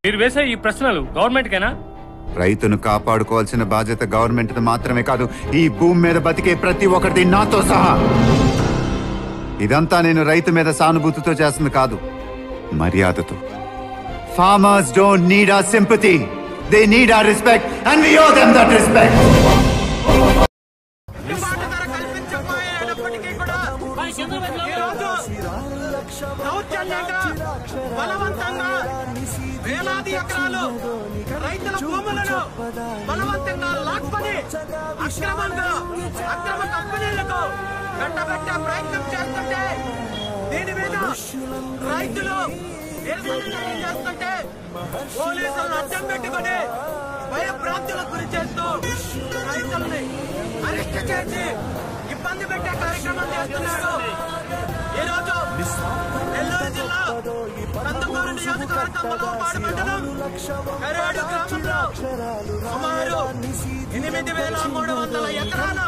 మీరు వేసే ఈ ప్రశ్నలు గవర్నమెంట్కేనా? రైతును కాపాడుకోవాల్సిన బాధ్యత గవర్నమెంట్ మాత్రమే కాదు, ఈ భూమి మీద బతికే ప్రతి ఒక్కరిది, నాతో సహా. ఇదంతా నేను రైతు మీద సానుభూతితో చేస్తుంది కాదు, మర్యాదతో. Farmers don't need our sympathy. They need our respect and we owe them that respect. బలవంతంగా వేలాది ఎకరాలు రైతుల భూములను బలవంతంగా లాక్కొని అక్రమ కంపెనీలకు కట్టబెట్టే ప్రయత్నం చేస్తుంటే, దీని మీద రైతులు చేస్తుంటే పోలీసులను అడ్డం పెట్టుకుని భయభ్రాంతులకు గురి చేస్తూ రైతుల్ని అరెస్ట్ చేసి ఇబ్బంది పెట్టే కార్యక్రమం చేస్తున్నారు. ఈరోజు నెల్లూరు జిల్లా కందుకూరు నియోజకవర్గంలో పాడు మండలం కరేడు గ్రామంలో సుమారు 8,300 ఎకరాల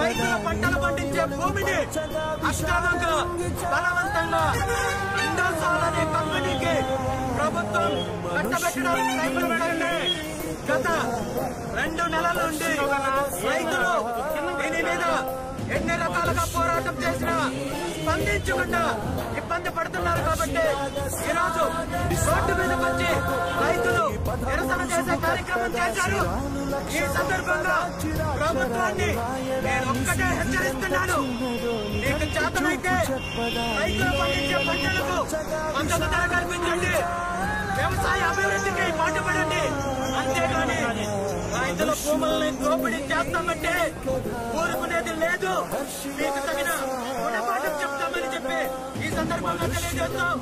రైతుల పంటలు పండించే భూమిని అక్రమంగా బలవంతంగా ఇండోసాల్ అనే కంపెనీకి ప్రభుత్వం కట్టబెట్టడానికి ప్రయత్నించింది. గత 2 నెలల నుండి రైతులు దీని మీద ఎన్ని రకాలుగా పోరాటం చేసినా స్పందించకుండా ఇబ్బంది పడుతున్నారు. కాబట్టి ఈరోజు రోడ్డు మీదకి వచ్చి రైతులు నిరసన చేసే కార్యక్రమం చేశారు. ఈ సందర్భంగా ప్రభుత్వాన్ని నేను ఒక్కటే హెచ్చరిస్తున్నాను, నీకు చేతనైతే రైతులు పండించే పంటలకు మద్దతు ధర కల్పించండి, వ్యవసాయ అభివృద్ధికి పాటుపడండి. అంతేగాని రైతుల భూములని దోపిడీ చేస్తామంటే ఊరుకునేది లేదు. మీకు తగిన గుణపాఠం చెప్తామని చెప్పి ఈ సందర్భంగా తెలియజేస్తాం.